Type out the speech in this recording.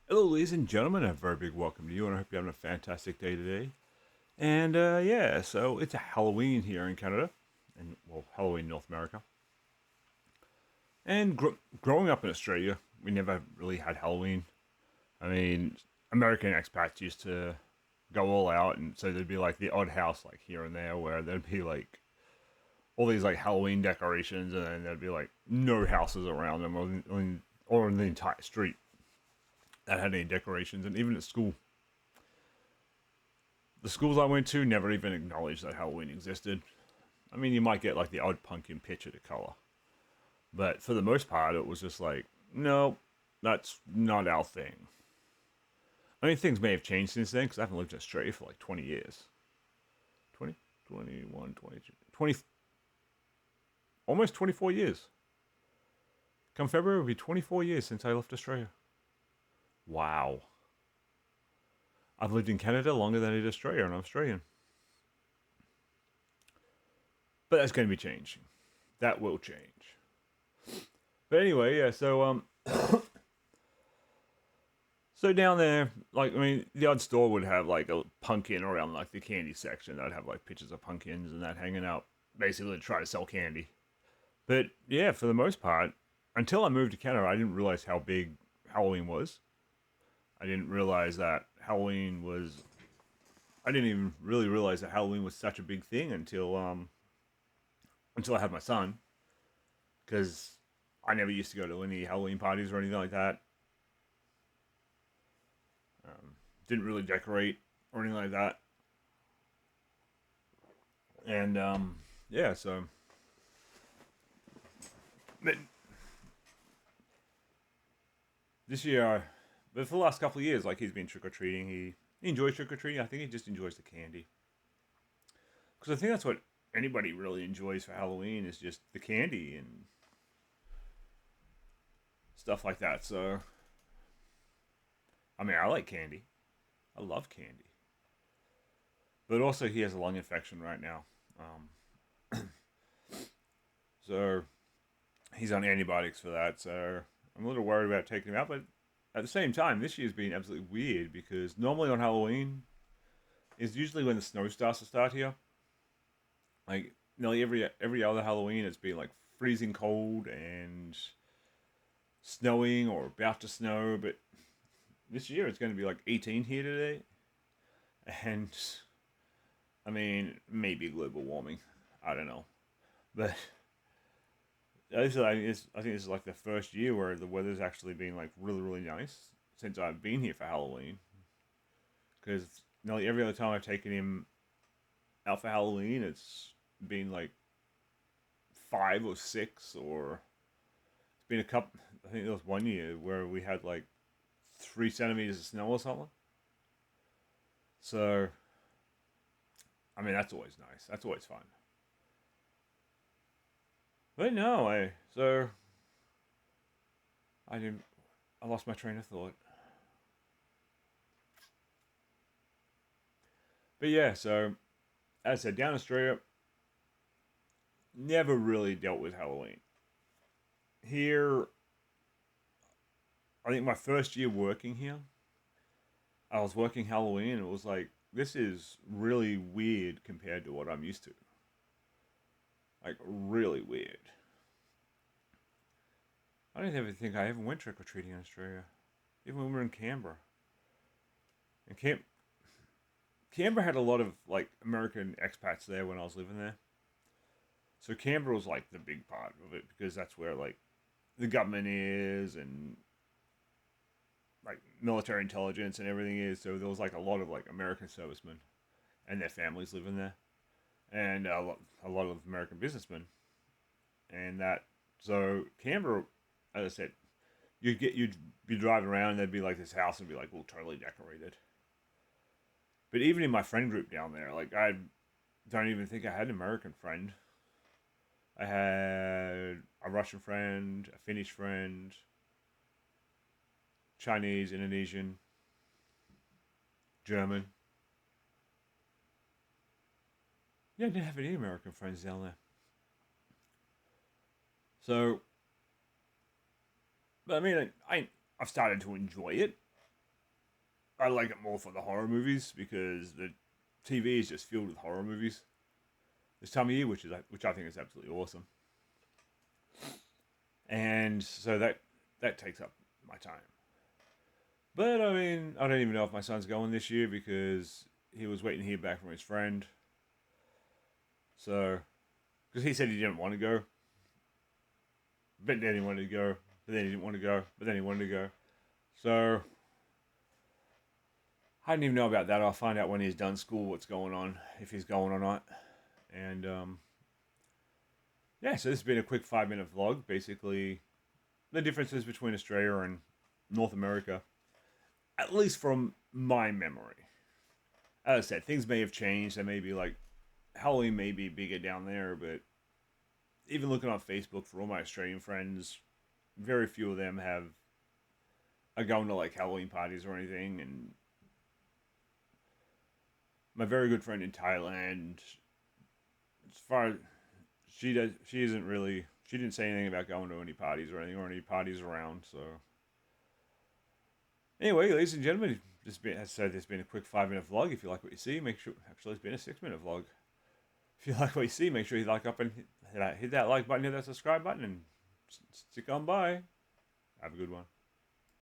Hello, ladies and gentlemen. A very big welcome to you, and I hope you're having a fantastic day today. And yeah, so it's a Halloween here in Canada, and well, Halloween in North America. And growing up in Australia, we never really had Halloween. I mean, American expats used to go all out, and so there'd be like the odd house, like here and there, where there'd be like all these like Halloween decorations, and then there'd be like no houses around them, or in the entire street that had any decorations. And even at school, the schools I went to never even acknowledged that Halloween existed. I mean, you might get like the odd pumpkin picture to color, but for the most part, it was just like, no, that's not our thing. I mean, things may have changed since then because I haven't lived in Australia for like 20 years. 20, 21, 22, 20, almost 24 years. Come February, it'll be 24 years since I left Australia. Wow. I've lived in Canada longer than I did Australia, and I'm Australian. But that's going to be changing. That will change. But anyway, yeah, so down there, like I mean, the odd store would have like a pumpkin around like the candy section. I'd have like pictures of pumpkins and that hanging out, basically to try to sell candy. But yeah, for the most part, until I moved to Canada, I didn't realize how big Halloween was. I didn't realize that Halloween was. I didn't even really realize that Halloween was such a big thing until I had my son, because I never used to go to any Halloween parties or anything like that. Didn't really decorate or anything like that. And yeah, so but this year, but for the last couple of years, like he's been trick or treating. He enjoys trick or treating. I think he just enjoys the candy because I think that's what anybody really enjoys for Halloween is just the candy and stuff like that. So I mean, I like candy. I love candy, but also he has a lung infection right now. So he's on antibiotics for that. So I'm a little worried about taking him out, but at the same time, this year's been absolutely weird because normally on Halloween is usually when the snow starts to start here. Like nearly every other Halloween, it's been like freezing cold and snowing or about to snow. But this year, it's going to be like 18 here today, and I mean maybe global warming. I don't know, but I think this is like the first year where the weather's actually been like really nice since I've been here for Halloween. Because nearly every other time I've taken him out for Halloween, it's been like 5 or 6, or it's been a couple. I think there was one year where we had like 3 centimeters of snow or something. So I mean that's always nice. That's always fun. But no, I didn't. I lost my train of thought. But yeah, so as I said, down in Australia, never really dealt with Halloween. Here, I think my first year working here, I was working Halloween, and it was like, this is really weird compared to what I'm used to. Like, really weird. I don't even think I ever went trick or treating in Australia, even when we were in Canberra. And Canberra had a lot of like American expats there when I was living there. So Canberra was like the big part of it because that's where like the government is and like military intelligence and everything is. So there was like a lot of like American servicemen and their families living there, and a lot of American businessmen, and that. So Canberra, as I said, you'd be driving around and there'd be like this house and be like, well, totally decorated. But even in my friend group down there, like I don't even think I had an American friend. I had a Russian friend, a Finnish friend, Chinese, Indonesian, German. Yeah, I didn't have any American friends down there. So, but I mean, I've started to enjoy it. I like it more for the horror movies because the TV is just filled with horror movies this time of year, which I think is absolutely awesome. And so that takes up my time. But I mean, I don't even know if my son's going this year because he was waiting to hear back from his friend. So, because he said he didn't want to go, but then he wanted to go, but then he didn't want to go, but then he wanted to go. So, I didn't even know about that. I'll find out when he's done school what's going on, if he's going or not. And yeah, so this has been a quick 5 minute vlog. Basically, the differences between Australia and North America, at least from my memory. As I said, things may have changed. There may be like Halloween may be bigger down there, but even looking on Facebook for all my Australian friends, very few of them are going to like Halloween parties or anything. And my very good friend in Thailand, as far as she didn't say anything about going to any parties or anything or any parties around. So anyway, ladies and gentlemen, as I said, it's been a quick 5 minute vlog. If you like what you see, make sure. Actually, it's been a 6 minute vlog. If you like what you see, make sure you like up and hit that like button, hit that subscribe button, and stick on by. Have a good one.